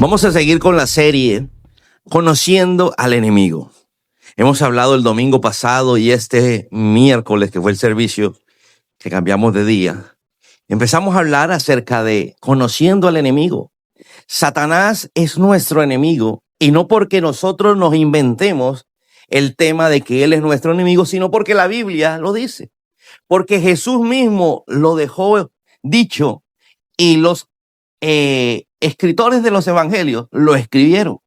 Vamos a seguir con la serie Conociendo al Enemigo. Hemos hablado el domingo pasado y este miércoles, que fue el servicio que cambiamos de día, empezamos a hablar acerca de conociendo al enemigo. Satanás es nuestro enemigo, y no porque nosotros nos inventemos el tema de que él es nuestro enemigo, sino porque la Biblia lo dice. Porque Jesús mismo lo dejó dicho y los escritores de los evangelios lo escribieron,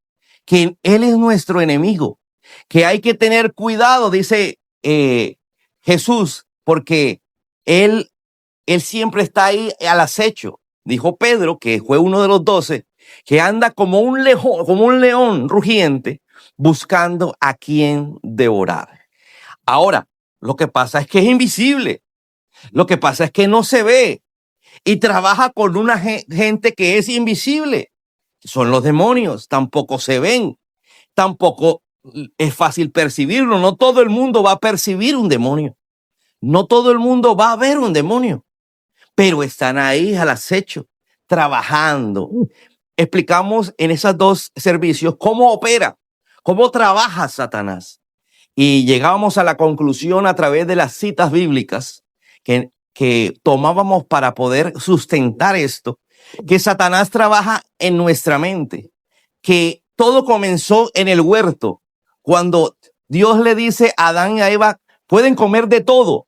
que él es nuestro enemigo, que hay que tener cuidado, dice Jesús, porque él siempre está ahí al acecho. Dijo Pedro, que fue uno de los 12, que anda como un león rugiente buscando a quien devorar. Ahora, lo que pasa es que es invisible. Lo que pasa es que no se ve y trabaja con una gente que es invisible. Son los demonios, tampoco se ven, tampoco es fácil percibirlo. No todo el mundo va a percibir un demonio. No todo el mundo va a ver un demonio, pero están ahí al acecho, trabajando. Explicamos en esos dos servicios cómo opera, cómo trabaja Satanás. Y llegábamos a la conclusión a través de las citas bíblicas que tomábamos para poder sustentar esto, que Satanás trabaja en nuestra mente, que todo comenzó en el huerto, cuando Dios le dice a Adán y a Eva, pueden comer de todo,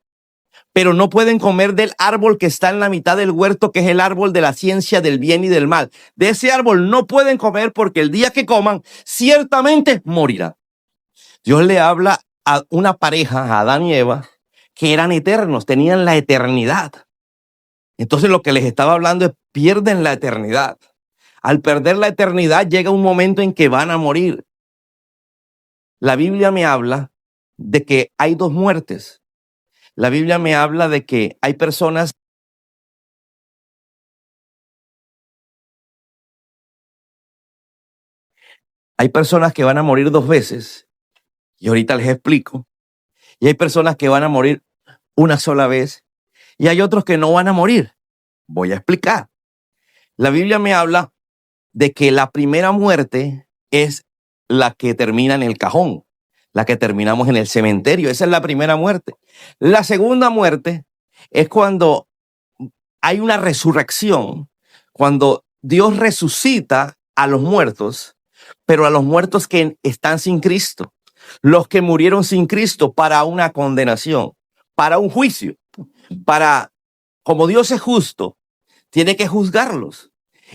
pero no pueden comer del árbol que está en la mitad del huerto, que es el árbol de la ciencia del bien y del mal. De ese árbol no pueden comer porque el día que coman, ciertamente morirán. Dios le habla a una pareja, a Adán y Eva, que eran eternos, tenían la eternidad. Entonces lo que les estaba hablando es pierden la eternidad. Al perder la eternidad llega un momento en que van a morir. La Biblia me habla de que hay dos muertes. La Biblia me habla de que hay personas que van a morir dos veces. Y ahorita les explico. Y hay personas que van a morir una sola vez. Y hay otros que no van a morir. Voy a explicar. La Biblia me habla de que la primera muerte es la que termina en el cajón, la que terminamos en el cementerio. Esa es la primera muerte. La segunda muerte es cuando hay una resurrección, cuando Dios resucita a los muertos, pero a los muertos que están sin Cristo, los que murieron sin Cristo, para una condenación, para un juicio, como Dios es justo, tiene que juzgarlos.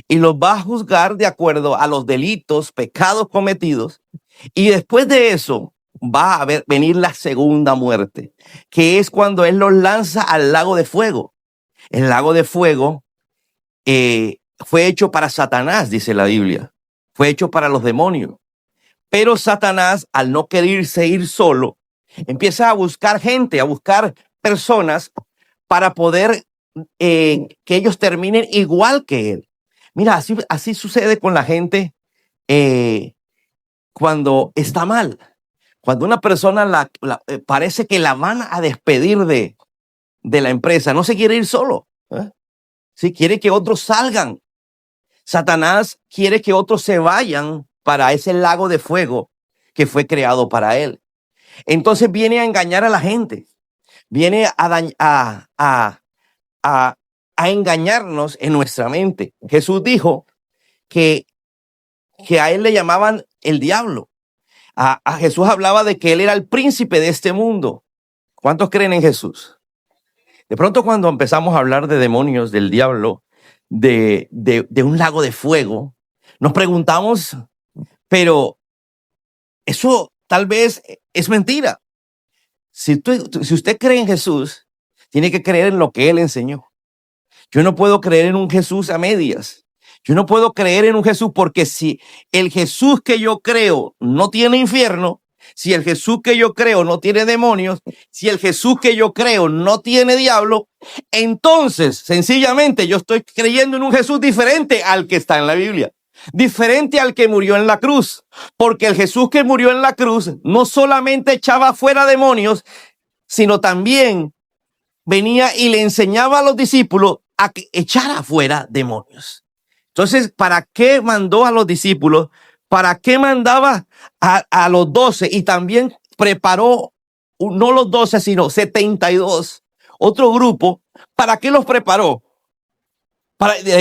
Y los va a juzgar de acuerdo a los delitos, pecados cometidos. Y después de eso va a venir la segunda muerte, que es cuando Él los lanza al lago de fuego. El lago de fuego fue hecho para Satanás, dice la Biblia. Fue hecho para los demonios. Pero Satanás, al no quererse ir solo, empieza a buscar gente, a buscar personas para poder que ellos terminen igual que él. Mira, así sucede con la gente cuando está mal. Cuando una persona parece que la van a despedir de la empresa, no se quiere ir solo. Sí, quiere que otros salgan. Satanás quiere que otros se vayan para ese lago de fuego que fue creado para él. Entonces viene a engañar a la gente. Viene a engañarnos en nuestra mente. Jesús dijo que a él le llamaban el diablo. A Jesús hablaba de que él era el príncipe de este mundo. ¿Cuántos creen en Jesús? De pronto, cuando empezamos a hablar de demonios, del diablo, de un lago de fuego, nos preguntamos, pero eso tal vez es mentira. Si usted cree en Jesús, tiene que creer en lo que él enseñó. Yo no puedo creer en un Jesús a medias. Yo no puedo creer en un Jesús, porque si el Jesús que yo creo no tiene infierno, si el Jesús que yo creo no tiene demonios, si el Jesús que yo creo no tiene diablo, entonces sencillamente yo estoy creyendo en un Jesús diferente al que está en la Biblia. Diferente al que murió en la cruz. Porque el Jesús que murió en la cruz no solamente echaba fuera demonios, sino también venía y le enseñaba a los discípulos a que echara fuera demonios. Entonces, ¿para qué mandó a los discípulos? ¿Para qué mandaba a los 12? Y también preparó, no los 12, sino 72, otro grupo. ¿Para qué los preparó?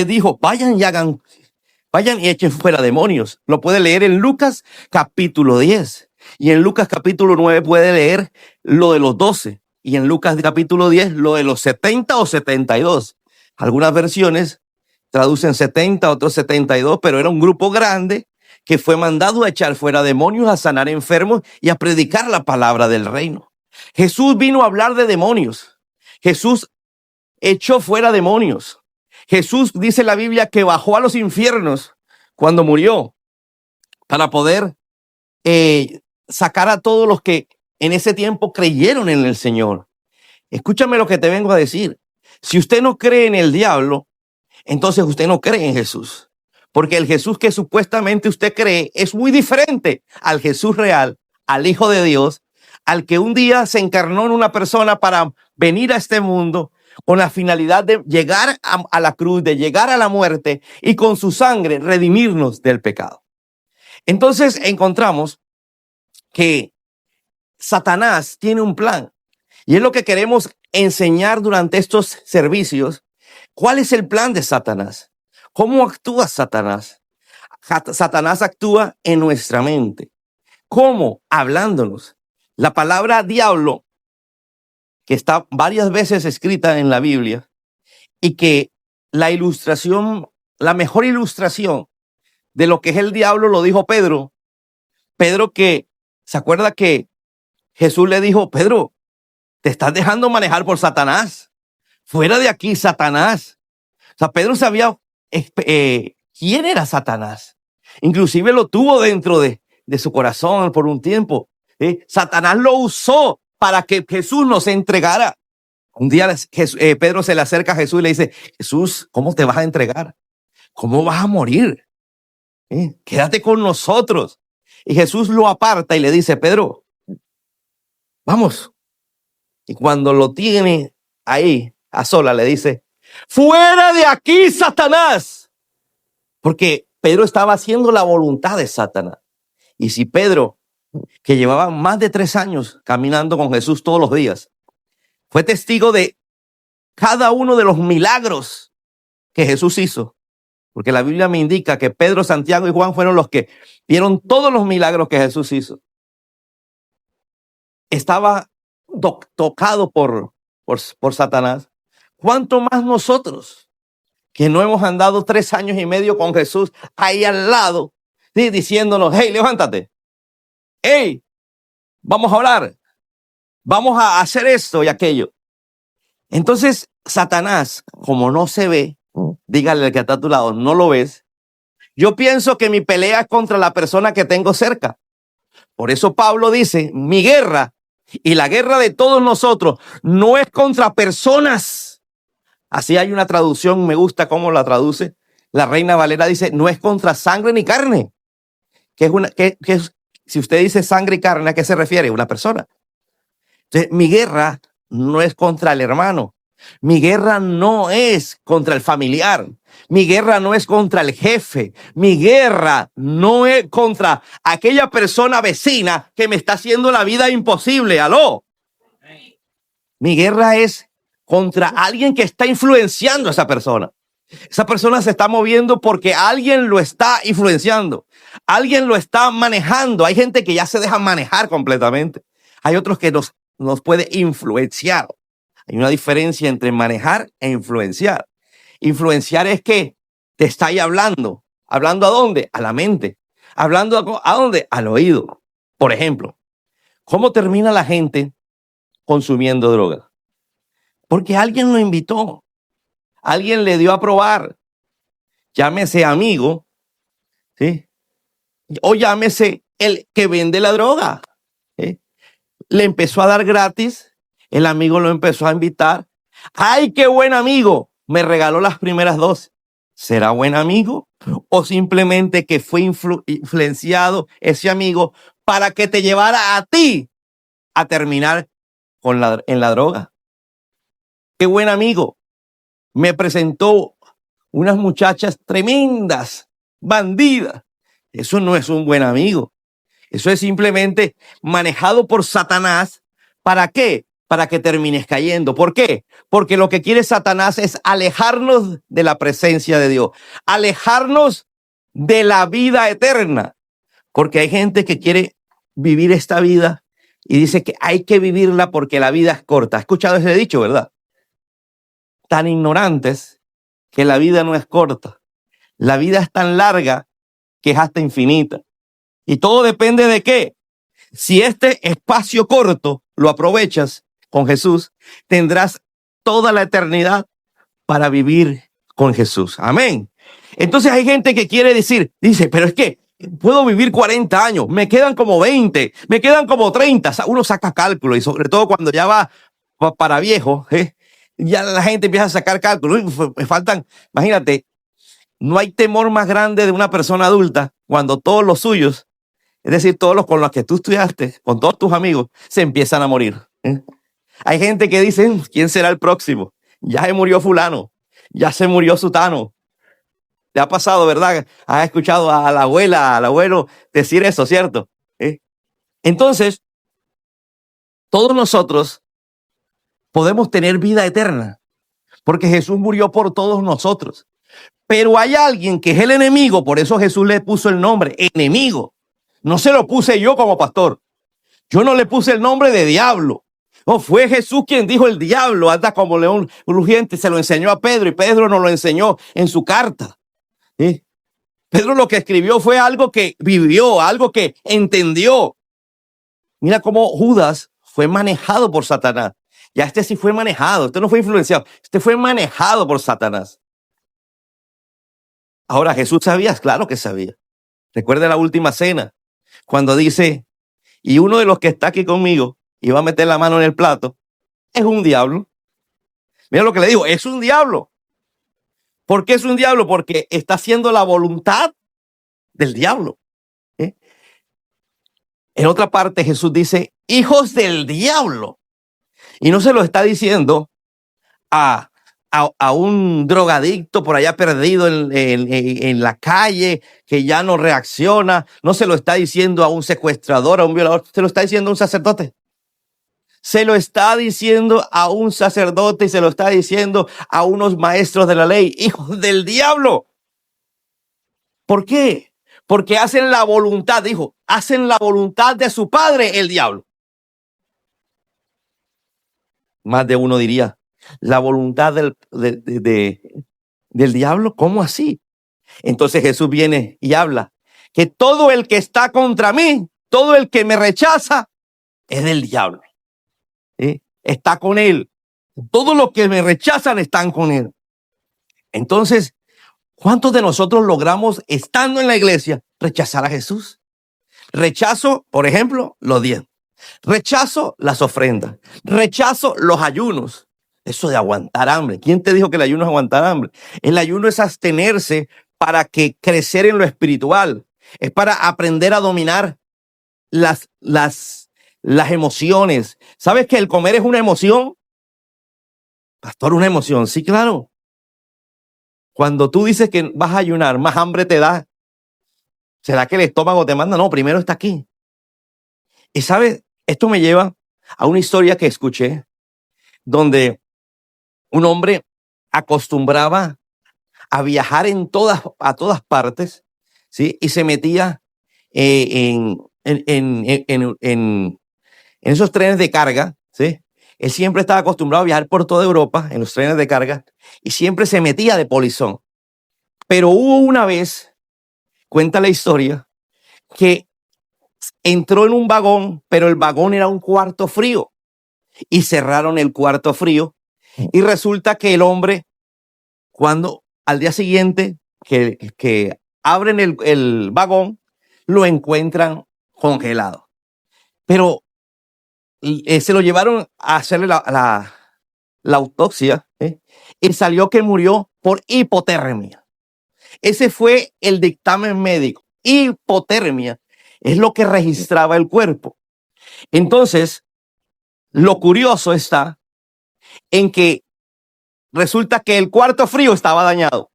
Dijo, vayan y echen fuera demonios. Lo puede leer en Lucas capítulo 10. Y en Lucas capítulo 9 puede leer lo de los 12. Y en Lucas capítulo 10 lo de los 70 o 72. Algunas versiones traducen 70, otros 72, pero era un grupo grande que fue mandado a echar fuera demonios, a sanar enfermos y a predicar la palabra del reino. Jesús vino a hablar de demonios. Jesús echó fuera demonios. Jesús dice en la Biblia que bajó a los infiernos cuando murió para poder sacar a todos los que en ese tiempo creyeron en el Señor. Escúchame lo que te vengo a decir. Si usted no cree en el diablo, entonces usted no cree en Jesús. Porque el Jesús que supuestamente usted cree es muy diferente al Jesús real, al Hijo de Dios, al que un día se encarnó en una persona para venir a este mundo con la finalidad de llegar a la cruz, de llegar a la muerte y con su sangre redimirnos del pecado. Entonces encontramos que Satanás tiene un plan y es lo que queremos enseñar durante estos servicios. ¿Cuál es el plan de Satanás? ¿Cómo actúa Satanás? Satanás actúa en nuestra mente. ¿Cómo? Hablándonos. La palabra diablo, que está varias veces escrita en la Biblia, y que la ilustración, la mejor ilustración de lo que es el diablo lo dijo Pedro. Pedro que, ¿se acuerda que Jesús le dijo, Pedro, te estás dejando manejar por Satanás? Fuera de aquí, Satanás. O sea, Pedro sabía quién era Satanás. Inclusive lo tuvo dentro de su corazón por un tiempo. Satanás lo usó para que Jesús nos entregara. Un día Pedro se le acerca a Jesús y le dice, Jesús, ¿cómo te vas a entregar? ¿Cómo vas a morir? Quédate con nosotros. Y Jesús lo aparta y le dice, Pedro, vamos. Y cuando lo tiene ahí a sola, le dice, fuera de aquí, Satanás. Porque Pedro estaba haciendo la voluntad de Satanás. Y si Pedro, que llevaba más de 3 años caminando con Jesús todos los días, fue testigo de cada uno de los milagros que Jesús hizo, porque la Biblia me indica que Pedro, Santiago y Juan fueron los que vieron todos los milagros que Jesús hizo. Estaba tocado por Satanás. ¿Cuánto más nosotros, que no hemos andado 3 años y medio con Jesús ahí al lado, ¿sí? Diciéndonos, hey, levántate, hey, vamos a orar, vamos a hacer esto y aquello? Entonces, Satanás, como no se ve, dígale al que está a tu lado, no lo ves. Yo pienso que mi pelea es contra la persona que tengo cerca. Por eso Pablo dice, mi guerra y la guerra de todos nosotros no es contra personas. Así hay una traducción, me gusta cómo la traduce. La Reina Valera dice, no es contra sangre ni carne. Si usted dice sangre y carne, ¿a qué se refiere? Una persona. Entonces, mi guerra no es contra el hermano. Mi guerra no es contra el familiar. Mi guerra no es contra el jefe. Mi guerra no es contra aquella persona vecina que me está haciendo la vida imposible. ¡Aló! Mi guerra es contra alguien que está influenciando a esa persona. Esa persona se está moviendo porque alguien lo está influenciando. Alguien lo está manejando. Hay gente que ya se deja manejar completamente. Hay otros que nos puede influenciar. Hay una diferencia entre manejar e influenciar. Influenciar es que te está ahí hablando. ¿Hablando a dónde? A la mente. ¿Hablando a dónde? Al oído. Por ejemplo, ¿cómo termina la gente consumiendo droga? Porque alguien lo invitó. Alguien le dio a probar. Llámese amigo, ¿sí? O llámese el que vende la droga, ¿sí? Le empezó a dar gratis. El amigo lo empezó a invitar. ¡Ay, qué buen amigo! Me regaló las primeras 2. ¿Será buen amigo? ¿O simplemente que fue influenciado ese amigo para que te llevara a ti a terminar en la droga? ¡Qué buen amigo! Me presentó unas muchachas tremendas, bandidas. Eso no es un buen amigo. Eso es simplemente manejado por Satanás. ¿Para qué? Para que termines cayendo. ¿Por qué? Porque lo que quiere Satanás es alejarnos de la presencia de Dios, alejarnos de la vida eterna. Porque hay gente que quiere vivir esta vida y dice que hay que vivirla porque la vida es corta. ¿Has escuchado ese dicho, verdad? Tan ignorantes que la vida no es corta. La vida es tan larga que es hasta infinita. Y todo depende de qué. Si este espacio corto lo aprovechas con Jesús, tendrás toda la eternidad para vivir con Jesús. Amén. Entonces hay gente que quiere dice, pero es que puedo vivir 40 años, me quedan como 20, me quedan como 30. Uno saca cálculo y sobre todo cuando ya va para viejo, ya la gente empieza a sacar cálculo. Me faltan, imagínate, no hay temor más grande de una persona adulta cuando todos los suyos, es decir, todos los con los que tú estudiaste, con todos tus amigos, se empiezan a morir. Hay gente que dice, ¿quién será el próximo? Ya se murió fulano, ya se murió sutano. ¿Te ha pasado, verdad? Has escuchado a la abuela, al abuelo decir eso, ¿cierto? Entonces, todos nosotros podemos tener vida eterna porque Jesús murió por todos nosotros. Pero hay alguien que es el enemigo, por eso Jesús le puso el nombre, enemigo. No se lo puse yo como pastor. Yo no le puse el nombre de diablo. No, fue Jesús quien dijo el diablo, anda como león rugiente, se lo enseñó a Pedro y Pedro nos lo enseñó en su carta. ¿Sí? Pedro lo que escribió fue algo que vivió, algo que entendió. Mira cómo Judas fue manejado por Satanás. Ya este sí fue manejado, este no fue influenciado, este fue manejado por Satanás. Ahora, Jesús sabía, claro que sabía. Recuerda la última cena, cuando dice, y uno de los que está aquí conmigo iba a meter la mano en el plato, es un diablo. Mira lo que le digo, es un diablo. ¿Por qué es un diablo? Porque está haciendo la voluntad del diablo. En otra parte Jesús dice, hijos del diablo. Y no se lo está diciendo a un drogadicto por allá perdido en la calle que ya no reacciona. No se lo está diciendo a un secuestrador, a un violador. Se lo está diciendo a un sacerdote. Se lo está diciendo a un sacerdote y se lo está diciendo a unos maestros de la ley, hijos del diablo. ¿Por qué? Porque hacen la voluntad, dijo, hacen la voluntad de su padre, el diablo. Más de uno diría, la voluntad del diablo, ¿cómo así? Entonces Jesús viene y habla que todo el que está contra mí, todo el que me rechaza, es del diablo. ¿Sí? Está con él. Todos los que me rechazan están con él. Entonces, ¿cuántos de nosotros logramos, estando en la iglesia, rechazar a Jesús? Rechazo, por ejemplo, los diezmos. Rechazo las ofrendas. Rechazo los ayunos. Eso de aguantar hambre. ¿Quién te dijo que el ayuno es aguantar hambre? El ayuno es abstenerse para que crecer en lo espiritual. Es para aprender a dominar las emociones. ¿Sabes que el comer es una emoción? Pastor, una emoción. Sí, claro. Cuando tú dices que vas a ayunar, más hambre te da. ¿Será que el estómago te manda? No, primero está aquí. Y ¿sabes? Esto me lleva a una historia que escuché donde un hombre acostumbraba a viajar a todas partes, ¿sí? Y se metía en esos trenes de carga, ¿sí? Él siempre estaba acostumbrado a viajar por toda Europa en los trenes de carga y siempre se metía de polizón. Pero hubo una vez, cuenta la historia, que entró en un vagón, pero el vagón era un cuarto frío y cerraron el cuarto frío. Y resulta que el hombre, cuando al día siguiente que abren el vagón, lo encuentran congelado. Pero se lo llevaron a hacerle la autopsia, y salió que murió por hipotermia. Ese fue el dictamen médico. Hipotermia es lo que registraba el cuerpo. Entonces, lo curioso está en que resulta que el cuarto frío estaba dañado.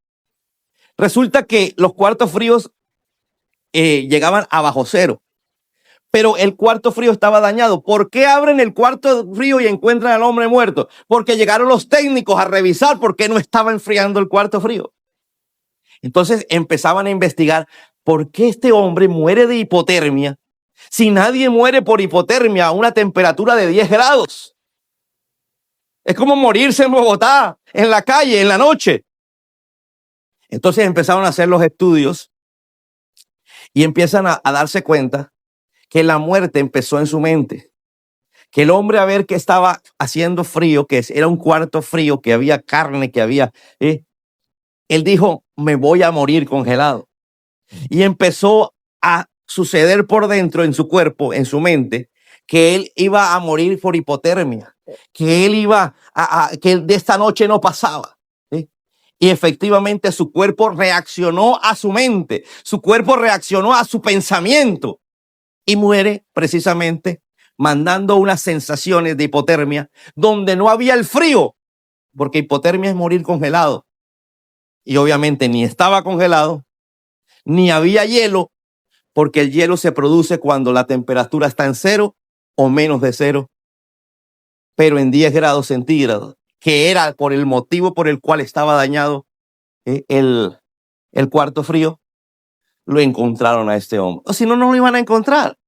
Resulta que los cuartos fríos llegaban a bajo cero, pero el cuarto frío estaba dañado. ¿Por qué abren el cuarto frío y encuentran al hombre muerto? Porque llegaron los técnicos a revisar por qué no estaba enfriando el cuarto frío. Entonces empezaban a investigar por qué este hombre muere de hipotermia si nadie muere por hipotermia a una temperatura de 10 grados. Es como morirse en Bogotá, en la calle, en la noche. Entonces empezaron a hacer los estudios y empiezan a darse cuenta que la muerte empezó en su mente. Que el hombre, a ver que estaba haciendo frío, que era un cuarto frío, que había carne, que había... él dijo, me voy a morir congelado. Y empezó a suceder por dentro, en su cuerpo, en su mente, que él iba a morir por hipotermia, que él iba que de esta noche no pasaba. ¿Sí? Y efectivamente su cuerpo reaccionó a su mente, su cuerpo reaccionó a su pensamiento y muere precisamente mandando unas sensaciones de hipotermia donde no había el frío, porque hipotermia es morir congelado. Y obviamente ni estaba congelado, ni había hielo, porque el hielo se produce cuando la temperatura está en 0 o menos de 0, pero en 10 grados centígrados, que era por el motivo por el cual estaba dañado el cuarto frío, lo encontraron a este hombre. O si no, no lo iban a encontrar.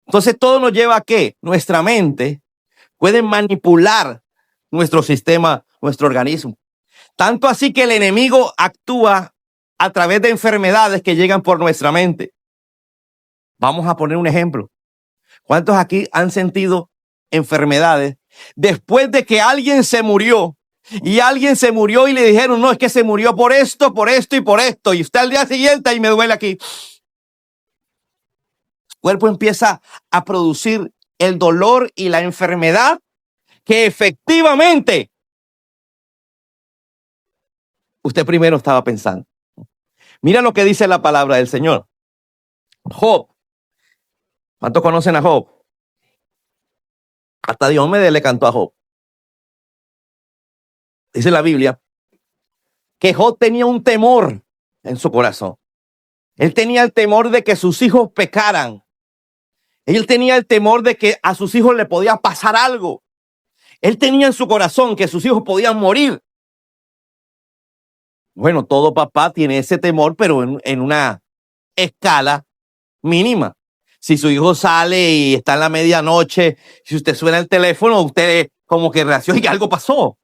Entonces todo nos lleva a que nuestra mente puede manipular nuestro sistema, nuestro organismo. Tanto así que el enemigo actúa a través de enfermedades que llegan por nuestra mente. Vamos a poner un ejemplo. ¿Cuántos aquí han sentido enfermedades después de que alguien se murió? Y alguien se murió y le dijeron, no, es que se murió por esto y por esto. Y usted al día siguiente, y me duele aquí. El cuerpo empieza a producir el dolor y la enfermedad que efectivamente usted primero estaba pensando. Mira lo que dice la palabra del Señor. Job. ¿Cuántos conocen a Job? Hasta Diomedes le cantó a Job. Dice la Biblia que Job tenía un temor en su corazón. Él tenía el temor de que sus hijos pecaran. Él tenía el temor de que a sus hijos le podía pasar algo. Él tenía en su corazón que sus hijos podían morir. Bueno, todo papá tiene ese temor, pero en una escala mínima. Si su hijo sale y está en la medianoche, si usted suena el teléfono, usted como que reacciona y que algo pasó.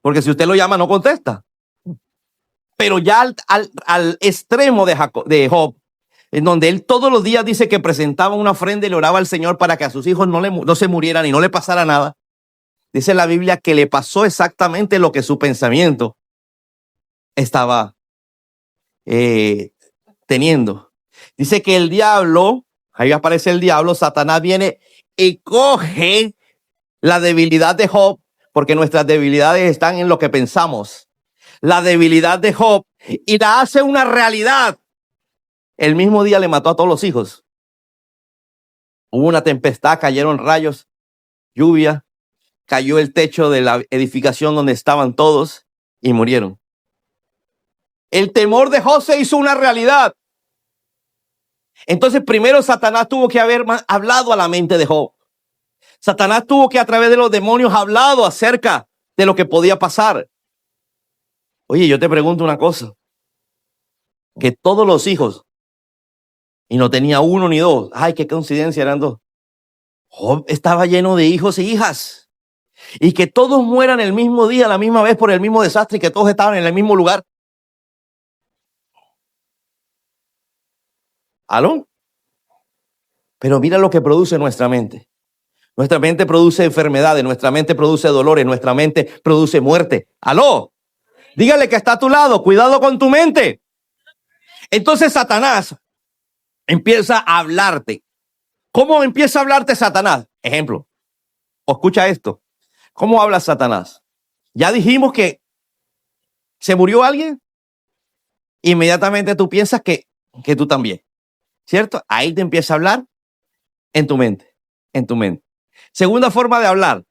Porque si usted lo llama, no contesta. Pero ya al extremo de Job, en donde él todos los días dice que presentaba una ofrenda y le oraba al Señor para que a sus hijos no se murieran y no le pasara nada. Dice la Biblia que le pasó exactamente lo que su pensamiento estaba teniendo. Dice que el diablo, ahí aparece el diablo, Satanás viene y coge la debilidad de Job, porque nuestras debilidades están en lo que pensamos. La debilidad de Job y la hace una realidad. El mismo día le mató a todos los hijos. Hubo una tempestad, cayeron rayos, lluvia, cayó el techo de la edificación donde estaban todos y murieron. El temor de Job se hizo una realidad. Entonces primero Satanás tuvo que haber hablado a la mente de Job. Satanás tuvo que a través de los demonios hablado acerca de lo que podía pasar. Oye, yo te pregunto una cosa. Que todos los hijos, y no tenía uno ni dos, ay, qué coincidencia, eran dos. Job estaba lleno de hijos e hijas. Y que todos mueran el mismo día, a la misma vez, por el mismo desastre, y que todos estaban en el mismo lugar. ¿Aló? Pero mira lo que produce nuestra mente. Nuestra mente produce enfermedades, nuestra mente produce dolores, nuestra mente produce muerte. ¿Aló? Dígale que está a tu lado, cuidado con tu mente. Entonces Satanás empieza a hablarte. ¿Cómo empieza a hablarte Satanás? Ejemplo, o escucha esto. ¿Cómo habla Satanás? Ya dijimos que se murió alguien. Inmediatamente tú piensas que tú también. ¿Cierto? Ahí te empieza a hablar en tu mente. En tu mente. Segunda forma de hablar.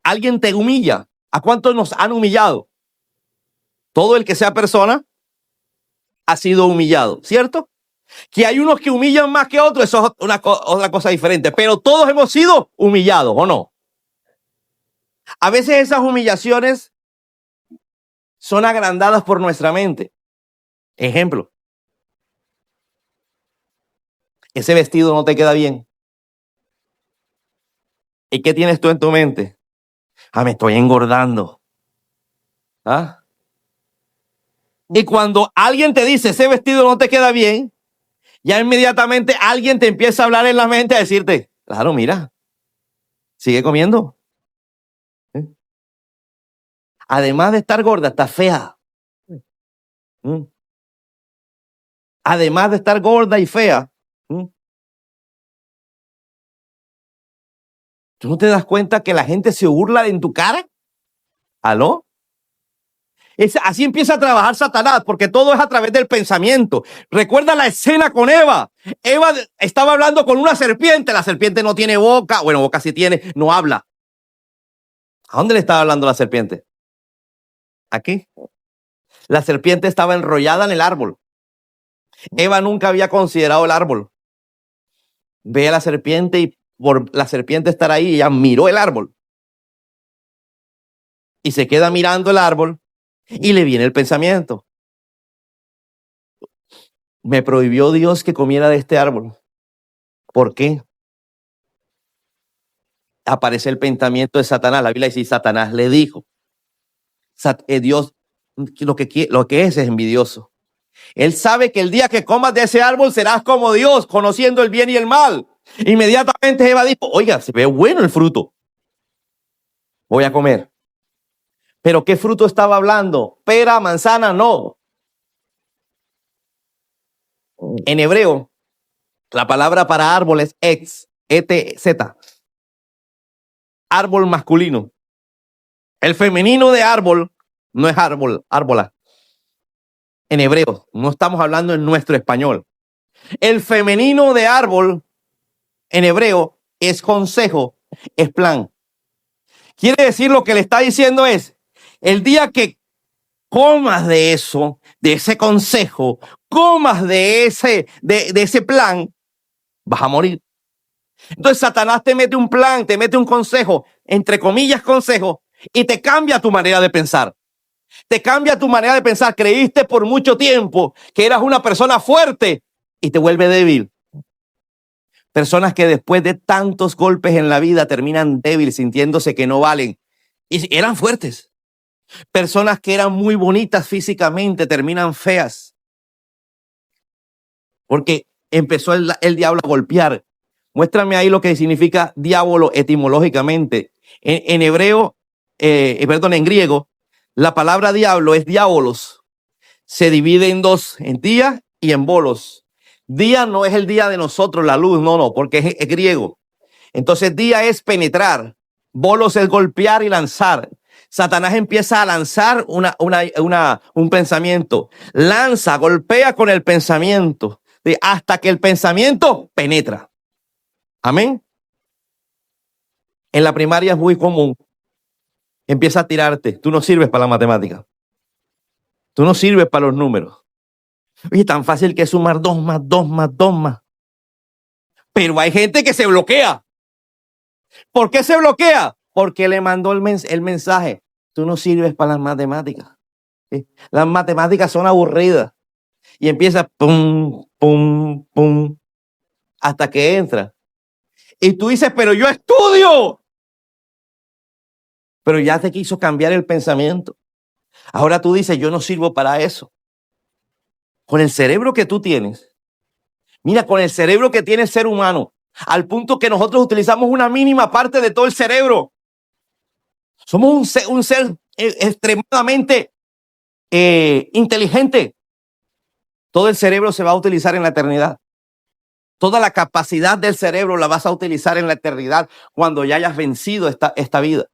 Alguien te humilla. ¿A cuántos nos han humillado? Todo el que sea persona ha sido humillado, ¿cierto? Que hay unos que humillan más que otros, eso es otra cosa diferente, pero todos hemos sido humillados, ¿o no? A veces esas humillaciones son agrandadas por nuestra mente. Ejemplo, ese vestido no te queda bien. ¿Y qué tienes tú en tu mente? Me estoy engordando. ¿Ah? Y cuando alguien te dice, ese vestido no te queda bien, ya inmediatamente alguien te empieza a hablar en la mente a decirte, claro, mira, sigue comiendo. Además de estar gorda, está fea. Además de estar gorda y fea, ¿tú no te das cuenta que la gente se burla en tu cara? ¿Aló? Así empieza a trabajar Satanás, porque todo es a través del pensamiento. Recuerda la escena con Eva. Eva estaba hablando con una serpiente. La serpiente no tiene boca. Bueno, boca sí tiene, no habla. ¿A dónde le estaba hablando la serpiente? Aquí. La serpiente estaba enrollada en el árbol. Eva nunca había considerado el árbol. Ve a la serpiente y por la serpiente estar ahí, ella miró el árbol. Y se queda mirando el árbol y le viene el pensamiento. Me prohibió Dios que comiera de este árbol. ¿Por qué? Aparece el pensamiento de Satanás. La Biblia dice, Satanás le dijo. Dios lo que es envidioso. Él sabe que el día que comas de ese árbol serás como Dios, conociendo el bien y el mal. Inmediatamente Eva dijo, oiga, se ve bueno el fruto. Voy a comer. ¿Pero qué fruto estaba hablando? Pera, manzana, no. En hebreo, la palabra para árbol es ETZ. Árbol masculino. El femenino de árbol no es árbol, árbola. En hebreo, no estamos hablando en nuestro español. El femenino de árbol en hebreo es consejo, es plan. Quiere decir, lo que le está diciendo es, el día que comas de eso, de ese consejo, comas de ese plan, vas a morir. Entonces Satanás te mete un plan, te mete un consejo, entre comillas consejo, y te cambia tu manera de pensar. Te cambia tu manera de pensar. Creíste por mucho tiempo que eras una persona fuerte y te vuelve débil. Personas que después de tantos golpes en la vida terminan débiles, sintiéndose que no valen. Y eran fuertes. Personas que eran muy bonitas físicamente terminan feas. Porque empezó el diablo a golpear. Muéstrame ahí lo que significa diablo etimológicamente. En hebreo, en griego, la palabra diablo es diabolos. Se divide en dos, en día y en bolos. Día no es el día de nosotros, la luz, no, porque es griego. Entonces día es penetrar, bolos es golpear y lanzar. Satanás empieza a lanzar un pensamiento. Lanza, golpea con el pensamiento hasta que el pensamiento penetra. Amén. En la primaria es muy común. Empieza a tirarte. Tú no sirves para la matemática. Tú no sirves para los números. Oye, tan fácil que es sumar 2 más 2 más 2 más. Pero hay gente que se bloquea. ¿Por qué se bloquea? Porque le mandó el mensaje. Tú no sirves para las matemáticas. ¿Sí? Las matemáticas son aburridas. Y empieza pum, pum, pum, hasta que entra. Y tú dices, pero yo estudio. Pero ya te quiso cambiar el pensamiento. Ahora tú dices, yo no sirvo para eso. Con el cerebro que tú tienes, mira, con el cerebro que tiene el ser humano, al punto que nosotros utilizamos una mínima parte de todo el cerebro. Somos un ser extremadamente inteligente. Todo el cerebro se va a utilizar en la eternidad. Toda la capacidad del cerebro la vas a utilizar en la eternidad cuando ya hayas vencido esta vida.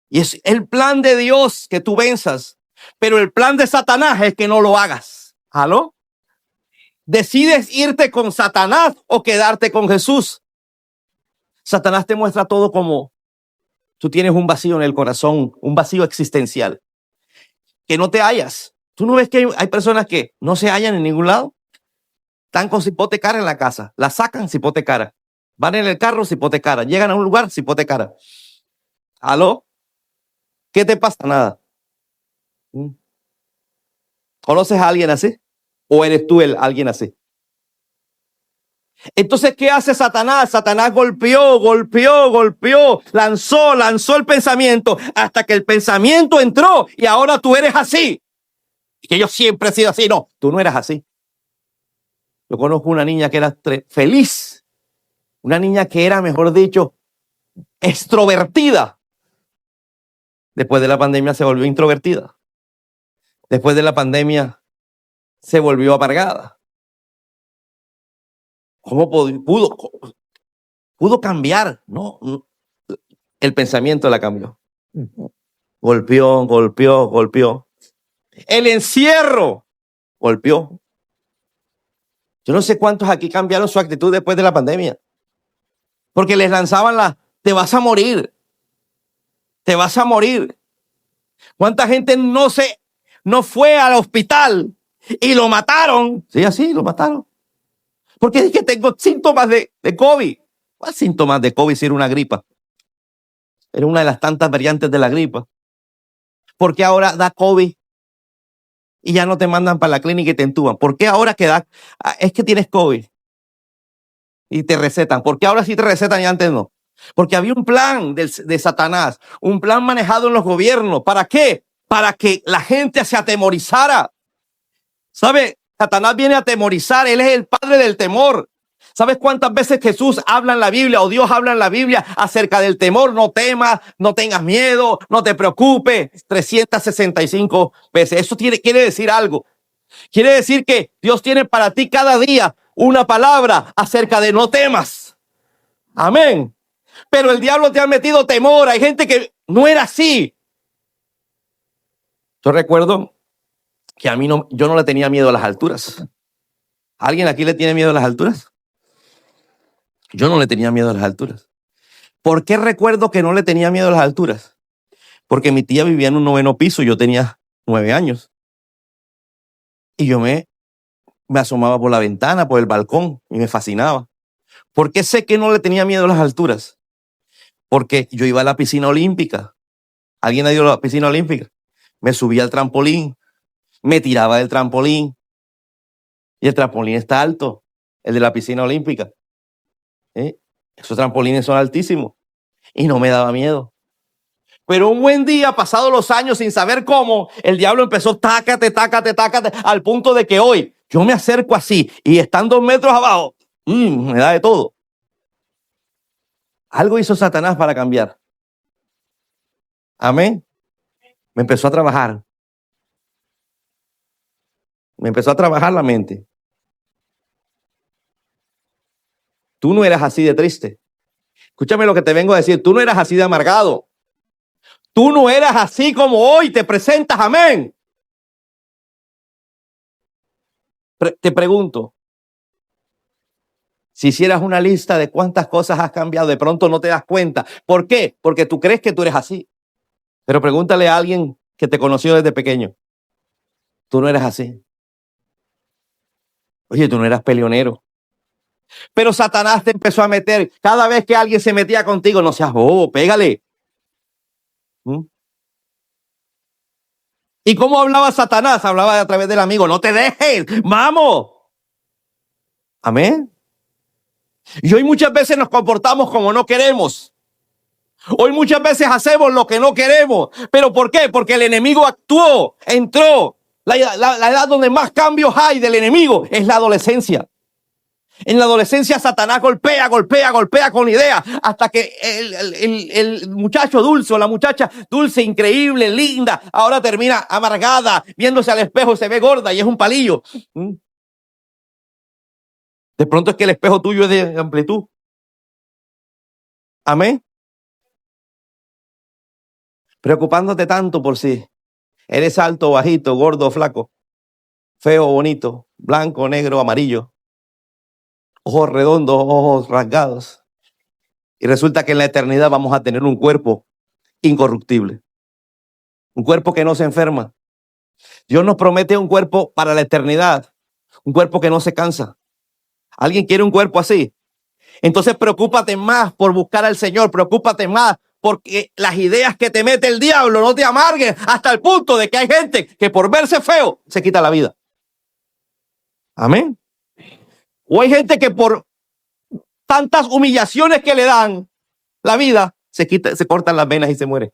Y es el plan de Dios que tú venzas, pero el plan de Satanás es que no lo hagas. ¿Aló? Decides irte con Satanás o quedarte con Jesús. Satanás te muestra todo como tú tienes un vacío en el corazón, un vacío existencial. que no te hallas. ¿Tú no ves que hay personas que no se hallan en ningún lado? Están con cipote cara en la casa, la sacan cipote cara. Van en el carro cipote cara, llegan a un lugar cipote cara. ¿Aló? ¿Qué te pasa? Nada. ¿Conoces a alguien así? ¿O eres tú alguien así? Entonces, ¿qué hace Satanás? Satanás golpeó, lanzó el pensamiento hasta que el pensamiento entró y ahora tú eres así. Y que yo siempre he sido así. No, tú no eras así. Yo conozco una niña que era feliz, una niña que era, mejor dicho, extrovertida. Después de la pandemia se volvió introvertida. Después de la pandemia se volvió amargada. ¿Cómo pudo cambiar? No, el pensamiento la cambió. Golpeó. El encierro golpeó. Yo no sé cuántos aquí cambiaron su actitud después de la pandemia. Porque les lanzaban te vas a morir. Te vas a morir. ¿Cuánta gente no fue al hospital y lo mataron? Sí, así, lo mataron. Porque es que tengo síntomas de COVID. ¿Cuál síntomas de COVID si era una gripa? Era una de las tantas variantes de la gripa. ¿Por qué ahora da COVID y ya no te mandan para la clínica y te entuban? ¿Por qué ahora es que tienes COVID y te recetan? ¿Por qué ahora sí te recetan y antes no? Porque había un plan de Satanás, un plan manejado en los gobiernos. ¿Para qué? Para que la gente se atemorizara. ¿Sabe? Satanás viene a atemorizar. Él es el padre del temor. ¿Sabes cuántas veces Jesús habla en la Biblia o Dios habla en la Biblia acerca del temor? No temas, no tengas miedo, no te preocupes. 365 veces. Eso quiere decir algo. Quiere decir que Dios tiene para ti cada día una palabra acerca de no temas. Amén. Pero el diablo te ha metido temor. Hay gente que no era así. Yo recuerdo que yo no le tenía miedo a las alturas. ¿Alguien aquí le tiene miedo a las alturas? Yo no le tenía miedo a las alturas. ¿Por qué recuerdo que no le tenía miedo a las alturas? Porque mi tía vivía en un 9º piso, yo tenía 9 años. Y yo me asomaba por la ventana, por el balcón, y me fascinaba. ¿Por qué sé que no le tenía miedo a las alturas? Porque yo iba a la piscina olímpica. ¿Alguien ha ido a la piscina olímpica? Me subía al trampolín, me tiraba del trampolín. Y el trampolín está alto, el de la piscina olímpica. Esos trampolines son altísimos y no me daba miedo. Pero un buen día, pasados los años, sin saber cómo, el diablo empezó tácate, al punto de que hoy yo me acerco así y están 2 metros abajo, me da de todo. Algo hizo Satanás para cambiar. Amén. Me empezó a trabajar. Me empezó a trabajar la mente. Tú no eras así de triste. Escúchame lo que te vengo a decir. Tú no eras así de amargado. Tú no eras así como hoy te presentas. Amén. Te pregunto. Si hicieras una lista de cuántas cosas has cambiado, de pronto no te das cuenta. ¿Por qué? Porque tú crees que tú eres así. Pero pregúntale a alguien que te conoció desde pequeño. Tú no eres así. Oye, tú no eras peleonero. Pero Satanás te empezó a meter. Cada vez que alguien se metía contigo, no seas bobo, pégale. ¿Y cómo hablaba Satanás? Hablaba a través del amigo. No te dejes, vamos. Amén. Y hoy muchas veces nos comportamos como no queremos. Hoy muchas veces hacemos lo que no queremos. ¿Pero por qué? Porque el enemigo entró. La edad donde más cambios hay del enemigo es la adolescencia. En la adolescencia Satanás golpea con ideas hasta que el muchacho dulce o la muchacha dulce, increíble, linda, ahora termina amargada, viéndose al espejo, se ve gorda y es un palillo. De pronto es que el espejo tuyo es de amplitud. Amén. Preocupándote tanto por si eres alto, bajito, gordo, flaco, feo, bonito, blanco, negro, amarillo, ojos redondos, ojos rasgados. Y resulta que en la eternidad vamos a tener un cuerpo incorruptible. Un cuerpo que no se enferma. Dios nos promete un cuerpo para la eternidad, un cuerpo que no se cansa. ¿Alguien quiere un cuerpo así? Entonces preocúpate más por buscar al Señor, preocúpate más porque las ideas que te mete el diablo no te amarguen hasta el punto de que hay gente que por verse feo se quita la vida. Amén. O hay gente que por tantas humillaciones que le dan la vida, se cortan las venas y se muere.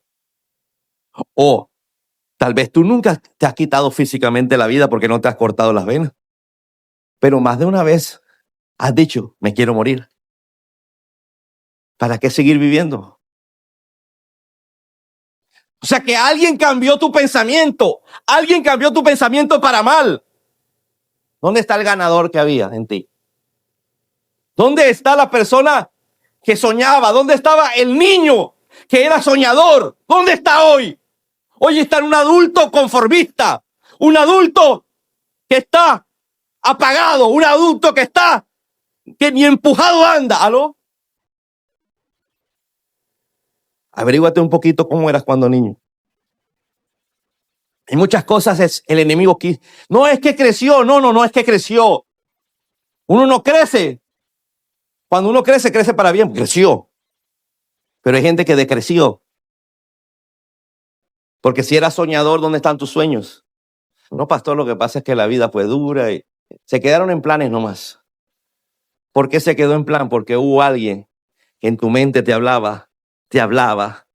O tal vez tú nunca te has quitado físicamente la vida porque no te has cortado las venas. Pero más de una vez has dicho, me quiero morir. ¿Para qué seguir viviendo? O sea que alguien cambió tu pensamiento. Alguien cambió tu pensamiento para mal. ¿Dónde está el ganador que había en ti? ¿Dónde está la persona que soñaba? ¿Dónde estaba el niño que era soñador? ¿Dónde está hoy? Hoy está un adulto conformista. Un adulto que está apagado. Un adulto que ni empujado anda. ¿Aló? Averíguate un poquito cómo eras cuando niño. Hay muchas cosas es el enemigo que no es que creció, no es que creció. Uno no crece. Cuando uno crece, crece para bien, creció. Pero hay gente que decreció. Porque si eras soñador, ¿dónde están tus sueños? No, pastor, lo que pasa es que la vida fue dura y se quedaron en planes nomás. ¿Por qué se quedó en plan? Porque hubo alguien que en tu mente te hablaba,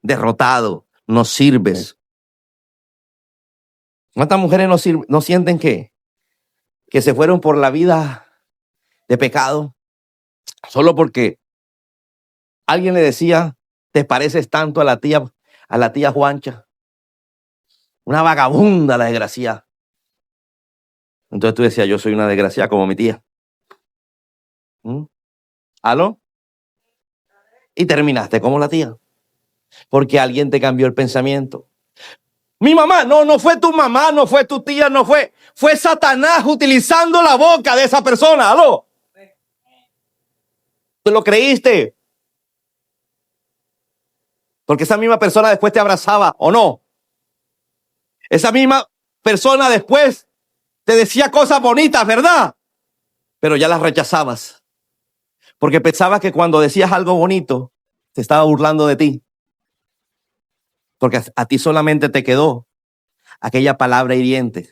derrotado, no sirves. ¿Cuántas mujeres no sienten que se fueron por la vida de pecado solo porque alguien le decía, te pareces tanto a la tía Juancha? Una vagabunda, la desgraciada. Entonces tú decías, yo soy una desgraciada como mi tía. ¿Aló? Y terminaste como la tía. Porque alguien te cambió el pensamiento. Mi mamá, no fue tu mamá, no fue tu tía, no fue. Fue Satanás utilizando la boca de esa persona. ¿Aló? ¿Tú lo creíste? Porque esa misma persona después te abrazaba, ¿o no? Esa misma persona después te decía cosas bonitas, ¿verdad? Pero ya las rechazabas. Porque pensabas que cuando decías algo bonito, te estaba burlando de ti. Porque a ti solamente te quedó aquella palabra hiriente.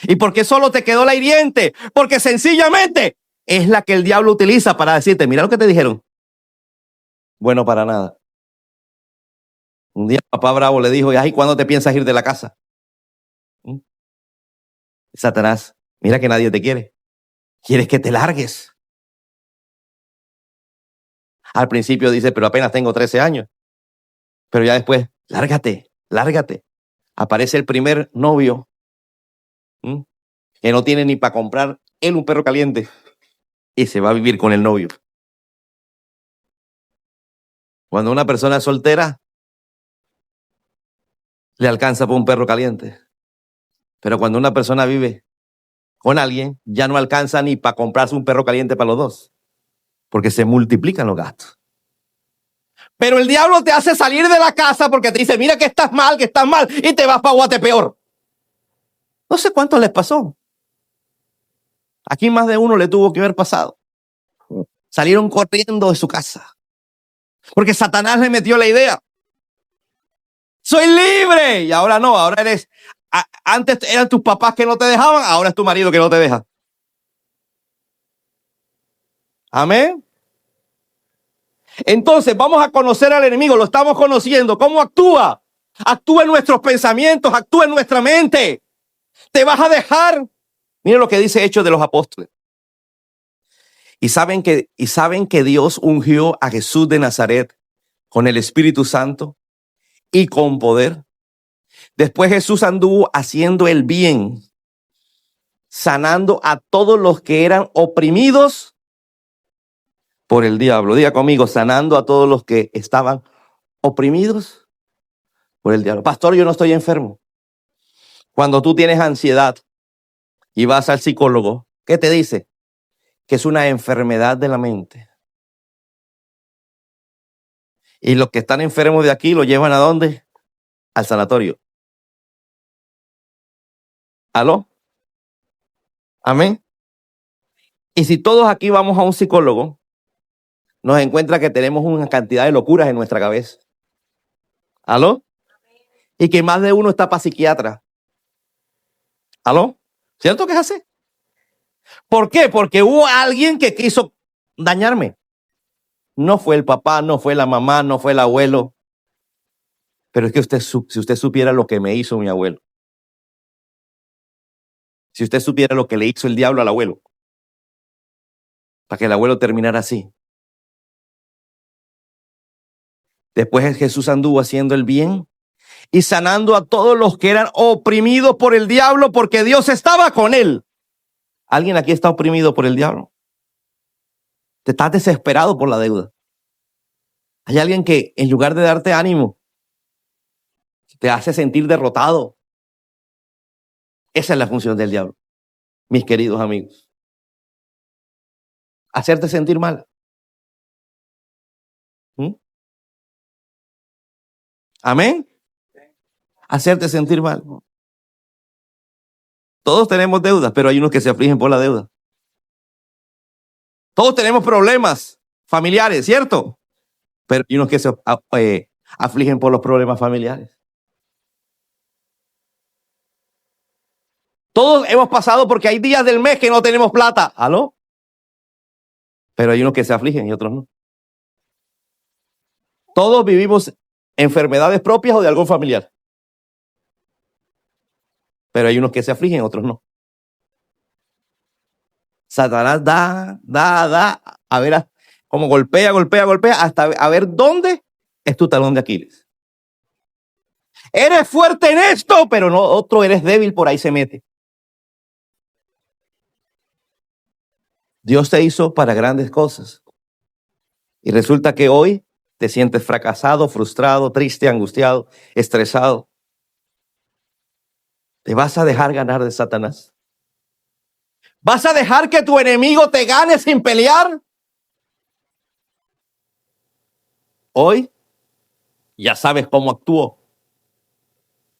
¿Y por qué solo te quedó la hiriente? Porque sencillamente es la que el diablo utiliza para decirte, mira lo que te dijeron. Bueno, para nada. Un día papá Bravo le dijo, ay, ¿cuándo te piensas ir de la casa? Satanás, mira que nadie te quiere. ¿Quieres que te largues? Al principio dice, pero apenas tengo 13 años. Pero ya después, lárgate. Aparece el primer novio que no tiene ni para comprar él un perro caliente y se va a vivir con el novio. Cuando una persona es soltera, le alcanza por un perro caliente. Pero cuando una persona vive con alguien, ya no alcanza ni para comprarse un perro caliente para los dos, porque se multiplican los gastos. Pero el diablo te hace salir de la casa porque te dice, mira que estás mal, y te vas para Guatepeor. No sé cuánto les pasó. Aquí más de uno le tuvo que haber pasado. Salieron corriendo de su casa. Porque Satanás le metió la idea. Soy libre. Y ahora no, ahora eres... Antes eran tus papás que no te dejaban, ahora es tu marido que no te deja. Amén. Entonces vamos a conocer al enemigo, lo estamos conociendo. ¿Cómo actúa? Actúa en nuestros pensamientos, actúa en nuestra mente. ¿Te vas a dejar? Miren lo que dice Hechos de los Apóstoles. Y saben que Dios ungió a Jesús de Nazaret con el Espíritu Santo y con poder. Después Jesús anduvo haciendo el bien, sanando a todos los que eran oprimidos por el diablo. Diga conmigo, sanando a todos los que estaban oprimidos por el diablo. Pastor, yo no estoy enfermo. Cuando tú tienes ansiedad y vas al psicólogo, ¿qué te dice? Que es una enfermedad de la mente. Y los que están enfermos de aquí lo llevan ¿a dónde? Al sanatorio. ¿Aló? Amén. Y si todos aquí vamos a un psicólogo, nos encuentra que tenemos una cantidad de locuras en nuestra cabeza. ¿Aló? Y que más de uno está para psiquiatra. ¿Aló? ¿Cierto que es así? ¿Por qué? Porque hubo alguien que quiso dañarme. No fue el papá, no fue la mamá, no fue el abuelo. Pero es que si usted supiera lo que me hizo mi abuelo. Si usted supiera lo que le hizo el diablo al abuelo. Para que el abuelo terminara así. Después Jesús anduvo haciendo el bien y sanando a todos los que eran oprimidos por el diablo porque Dios estaba con él. ¿Alguien aquí está oprimido por el diablo? Te estás desesperado por la deuda. Hay alguien que en lugar de darte ánimo, te hace sentir derrotado. Esa es la función del diablo, mis queridos amigos. Hacerte sentir mal. Amén. Hacerte sentir mal. Todos tenemos deudas, pero hay unos que se afligen por la deuda. Todos tenemos problemas familiares, ¿cierto? Pero hay unos que se afligen por los problemas familiares. Todos hemos pasado porque hay días del mes que no tenemos plata. ¿Aló? Pero hay unos que se afligen y otros no. Todos vivimos enfermedades propias o de algún familiar. Pero hay unos que se afligen, otros no. Satanás da, a ver, como golpea, hasta a ver dónde es tu talón de Aquiles. Eres fuerte en esto, pero no, otro eres débil, por ahí se mete. Dios te hizo para grandes cosas. Y resulta que hoy te sientes fracasado, frustrado, triste, angustiado, estresado. ¿Te vas a dejar ganar de Satanás? ¿Vas a dejar que tu enemigo te gane sin pelear? Hoy ya sabes cómo actuó.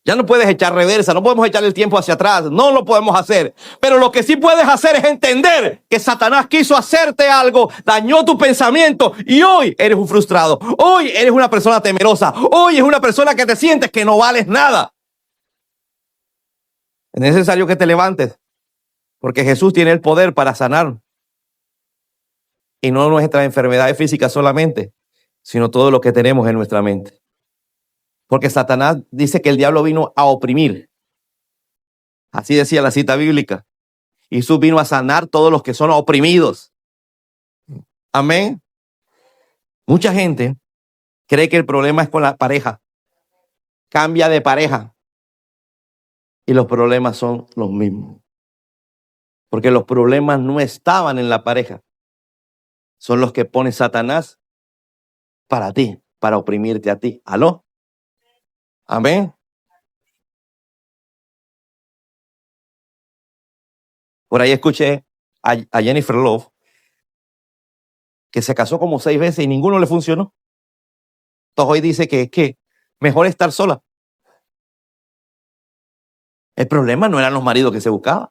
Ya no puedes echar reversa, no podemos echar el tiempo hacia atrás, no lo podemos hacer. Pero lo que sí puedes hacer es entender que Satanás quiso hacerte algo, dañó tu pensamiento y hoy eres un frustrado, hoy eres una persona temerosa, hoy es una persona que te sientes que no vales nada. Es necesario que te levantes, porque Jesús tiene el poder para sanar. Y no nuestras enfermedades físicas solamente, sino todo lo que tenemos en nuestra mente. Porque Satanás dice que el diablo vino a oprimir. Así decía la cita bíblica. Y Jesús vino a sanar todos los que son oprimidos. Amén. Mucha gente cree que el problema es con la pareja. Cambia de pareja. Y los problemas son los mismos. Porque los problemas no estaban en la pareja. Son los que pone Satanás para ti, para oprimirte a ti. ¿Aló? Amén. Por ahí escuché a Jennifer Love que se casó como 6 veces y ninguno le funcionó. Entonces hoy dice que es que mejor estar sola. El problema no eran los maridos que se buscaban.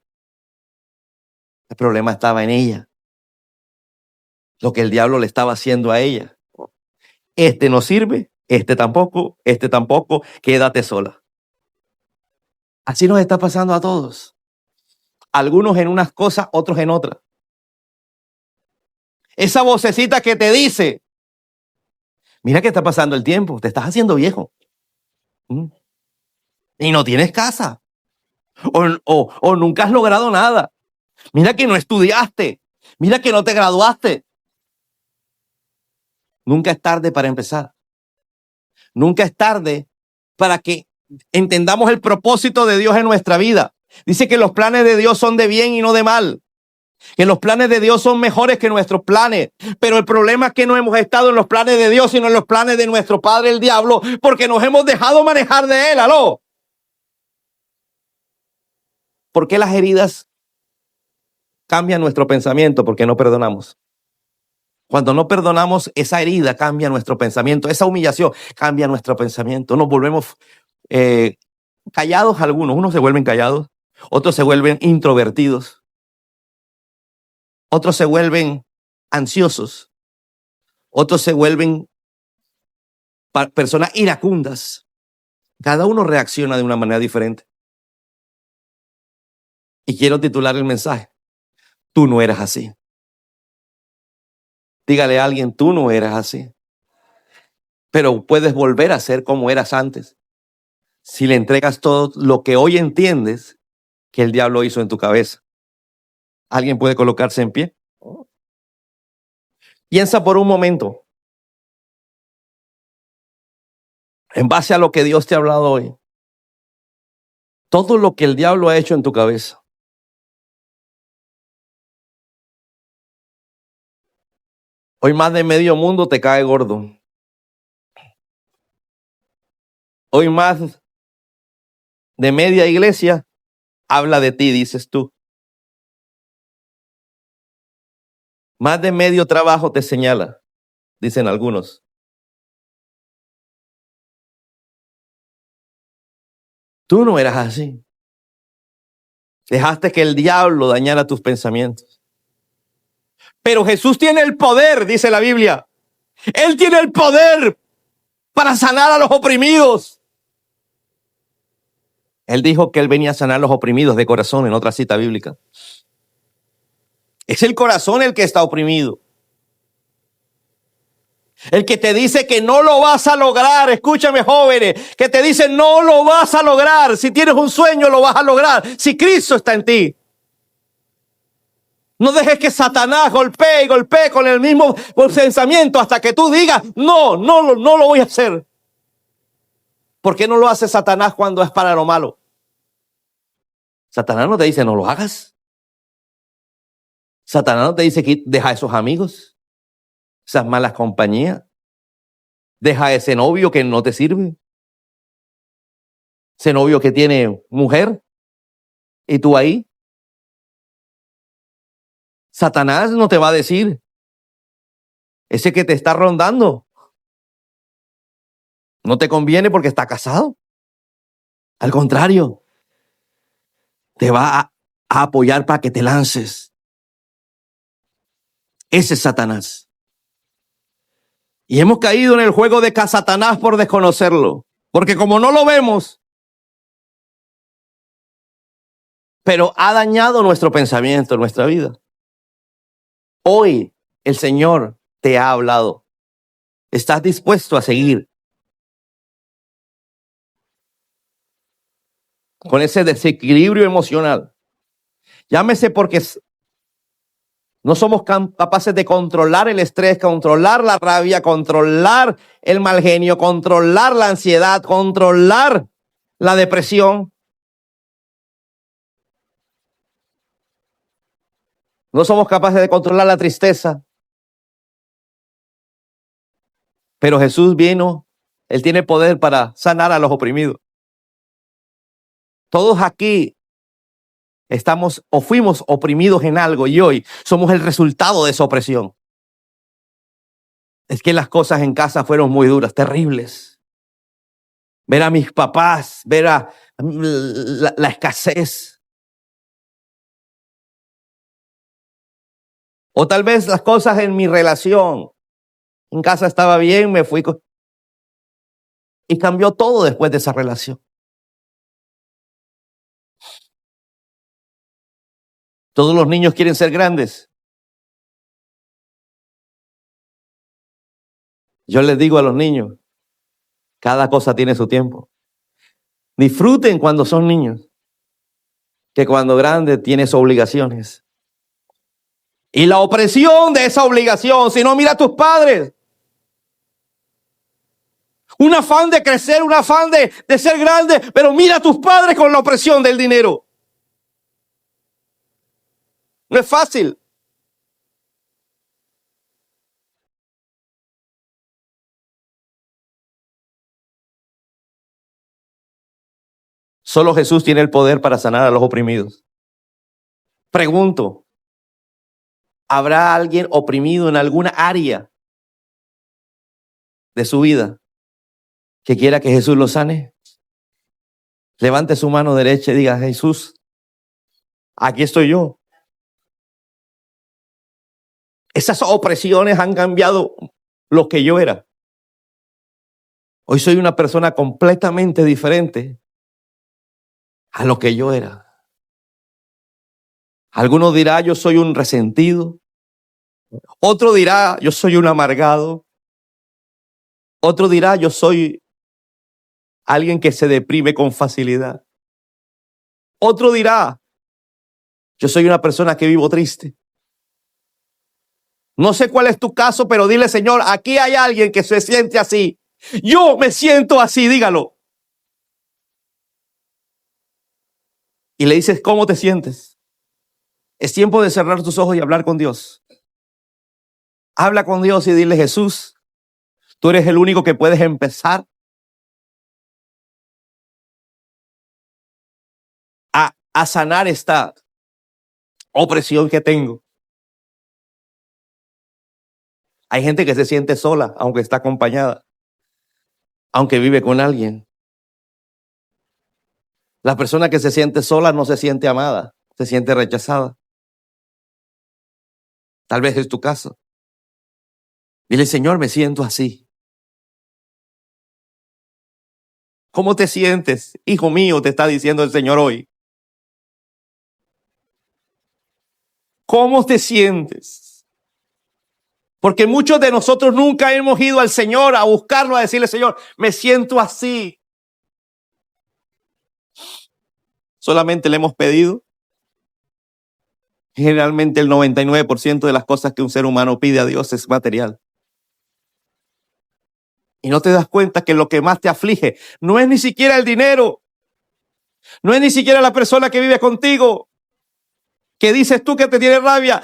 El problema estaba en ella. Lo que el diablo le estaba haciendo a ella. Este no sirve, este tampoco, quédate sola. Así nos está pasando a todos. Algunos en unas cosas, otros en otras. Esa vocecita que te dice, mira que está pasando el tiempo, te estás haciendo viejo. Y no tienes casa. O nunca has logrado nada. Mira que no estudiaste. Mira que no te graduaste. Nunca es tarde para empezar. Nunca es tarde para que entendamos el propósito de Dios en nuestra vida. Dice que los planes de Dios son de bien y no de mal. Que los planes de Dios son mejores que nuestros planes. Pero el problema es que no hemos estado en los planes de Dios, sino en los planes de nuestro padre, el diablo, porque nos hemos dejado manejar de él. ¿Aló? ¿Por qué las heridas cambian nuestro pensamiento? Porque no perdonamos. Cuando no perdonamos, esa herida cambia nuestro pensamiento. Esa humillación cambia nuestro pensamiento. Nos volvemos callados algunos. Unos se vuelven callados. Otros se vuelven introvertidos. Otros se vuelven ansiosos. Otros se vuelven personas iracundas. Cada uno reacciona de una manera diferente. Y quiero titular el mensaje: tú no eras así. Dígale a alguien: tú no eras así. Pero puedes volver a ser como eras antes si le entregas todo lo que hoy entiendes que el diablo hizo en tu cabeza. ¿Alguien puede colocarse en pie? Piensa por un momento, en base a lo que Dios te ha hablado hoy, todo lo que el diablo ha hecho en tu cabeza. Hoy más de medio mundo te cae gordo. Hoy más de media iglesia habla de ti, dices tú. Más de medio trabajo te señala, dicen algunos. Tú no eras así. Dejaste que el diablo dañara tus pensamientos. Pero Jesús tiene el poder, dice la Biblia. Él tiene el poder para sanar a los oprimidos. Él dijo que él venía a sanar a los oprimidos de corazón en otra cita bíblica. Es el corazón el que está oprimido. El que te dice que no lo vas a lograr. Escúchame, jóvenes, que te dice no lo vas a lograr. Si tienes un sueño lo vas a lograr si Cristo está en ti. No dejes que Satanás golpee y golpee con el mismo pensamiento hasta que tú digas no lo voy a hacer. ¿Por qué no lo hace Satanás cuando es para lo malo? Satanás no te dice no lo hagas. Satanás no te dice que deja a esos amigos, esas malas compañías. Deja a ese novio que no te sirve. Ese novio que tiene mujer y tú ahí. Satanás no te va a decir, ese que te está rondando no te conviene porque está casado. Al contrario, te va a apoyar para que te lances. Ese es Satanás. Y hemos caído en el juego de Satanás por desconocerlo. Porque como no lo vemos, pero ha dañado nuestro pensamiento, nuestra vida. Hoy el Señor te ha hablado. ¿Estás dispuesto a seguir con ese desequilibrio emocional? Llámese porque no somos capaces de controlar el estrés, controlar la rabia, controlar el mal genio, controlar la ansiedad, controlar la depresión. No somos capaces de controlar la tristeza. Pero Jesús vino, Él tiene poder para sanar a los oprimidos. Todos aquí estamos o fuimos oprimidos en algo y hoy somos el resultado de esa opresión. Es que las cosas en casa fueron muy duras, terribles. Ver a mis papás, ver a la escasez. O tal vez las cosas en mi relación. En casa estaba bien, me fui y cambió todo después de esa relación. Todos los niños quieren ser grandes. Yo les digo a los niños, cada cosa tiene su tiempo. Disfruten cuando son niños, que cuando grandes tienes obligaciones. Y la opresión de esa obligación, si no, mira a tus padres. Un afán de crecer, un afán de ser grande, pero mira a tus padres con la opresión del dinero. No es fácil. Solo Jesús tiene el poder para sanar a los oprimidos. Pregunto, ¿habrá alguien oprimido en alguna área de su vida que quiera que Jesús lo sane? Levante su mano derecha y diga: Jesús, Aquí estoy yo. Esas opresiones han cambiado lo que yo era. Hoy soy una persona completamente diferente a lo que yo era. Alguno dirá, yo soy un resentido. Otro dirá, yo soy un amargado. Otro dirá, yo soy alguien que se deprime con facilidad. Otro dirá, yo soy una persona que vivo triste. No sé cuál es tu caso, pero dile, Señor, aquí hay alguien que se siente así. Yo me siento así, dígalo. Y le dices, ¿cómo te sientes? Es tiempo de cerrar tus ojos y hablar con Dios. Habla con Dios y dile, Jesús, tú eres el único que puedes empezar a sanar esta opresión que tengo. Hay gente que se siente sola, aunque está acompañada, aunque vive con alguien. La persona que se siente sola no se siente amada, se siente rechazada. Tal vez es tu caso. Dile, Señor, me siento así. ¿Cómo te sientes? Hijo mío, te está diciendo el Señor hoy. ¿Cómo te sientes? Porque muchos de nosotros nunca hemos ido al Señor a buscarlo, a decirle, Señor, me siento así. Solamente le hemos pedido. Generalmente el 99% de las cosas que un ser humano pide a Dios es material. Y no te das cuenta que lo que más te aflige no es ni siquiera el dinero. No es ni siquiera la persona que vive contigo, que dices tú que te tiene rabia.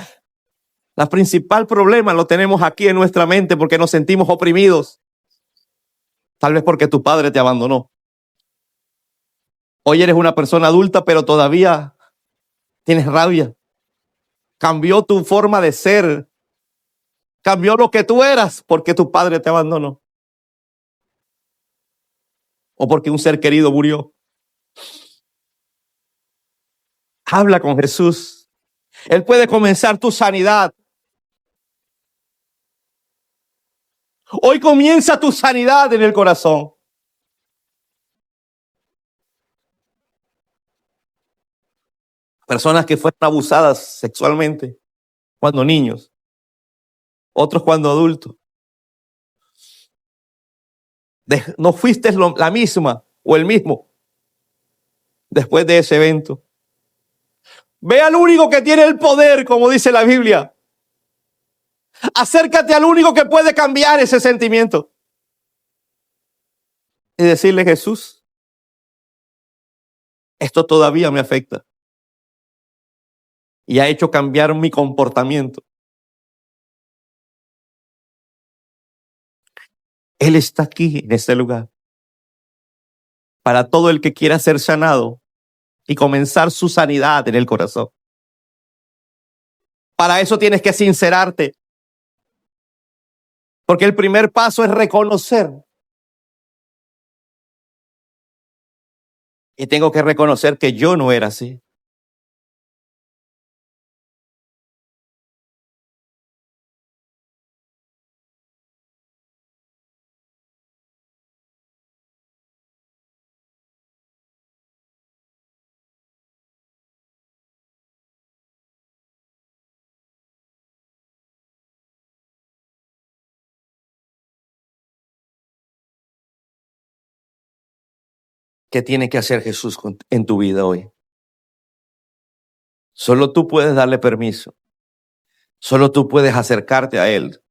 El principal problema lo tenemos aquí en nuestra mente porque nos sentimos oprimidos. Tal vez porque tu padre te abandonó. Hoy eres una persona adulta, pero todavía tienes rabia. Cambió tu forma de ser. Cambió lo que tú eras porque tu padre te abandonó. O porque un ser querido murió. Habla con Jesús. Él puede comenzar tu sanidad. Hoy comienza tu sanidad en el corazón. Personas que fueron abusadas sexualmente cuando niños, otros cuando adultos. No fuiste la misma o el mismo después de ese evento. Ve al único que tiene el poder, como dice la Biblia. Acércate al único que puede cambiar ese sentimiento. Y decirle, Jesús, esto todavía me afecta. Y ha hecho cambiar mi comportamiento. Él está aquí en este lugar. Para todo el que quiera ser sanado y comenzar su sanidad en el corazón. Para eso tienes que sincerarte. Porque el primer paso es reconocer. Y tengo que reconocer que yo no era así. ¿Qué tiene que hacer Jesús en tu vida hoy? Solo tú puedes darle permiso. Solo tú puedes acercarte a Él.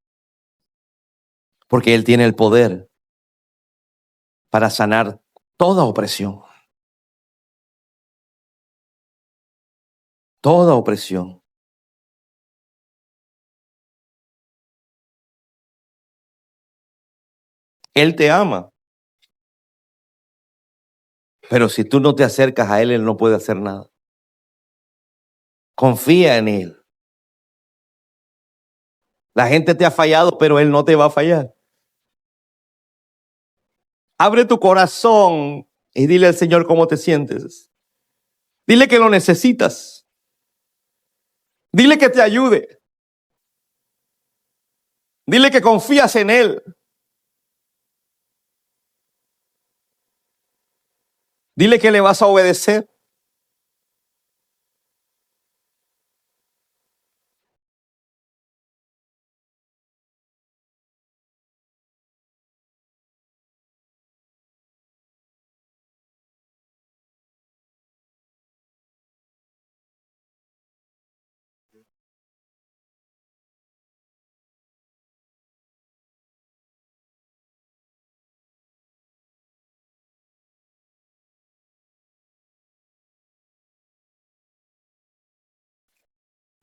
Porque Él tiene el poder para sanar toda opresión. Toda opresión. Él te ama. Pero si tú no te acercas a Él, Él no puede hacer nada. Confía en Él. La gente te ha fallado, pero Él no te va a fallar. Abre tu corazón y dile al Señor cómo te sientes. Dile que lo necesitas. Dile que te ayude. Dile que confías en Él. Dile que le vas a obedecer.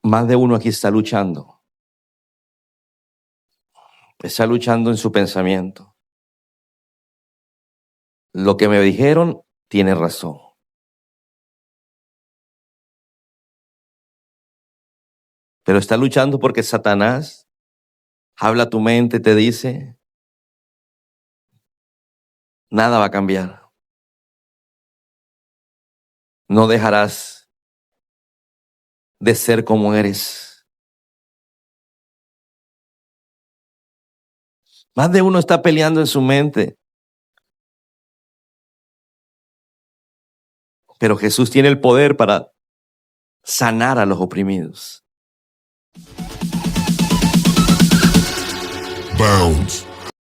Más de uno aquí está luchando. Está luchando en su pensamiento. Lo que me dijeron tiene razón. Pero está luchando porque Satanás habla a tu mente, te dice, nada va a cambiar. No dejarás de ser como eres. Más de uno está peleando en su mente. Pero Jesús tiene el poder para sanar a los oprimidos. Bounds.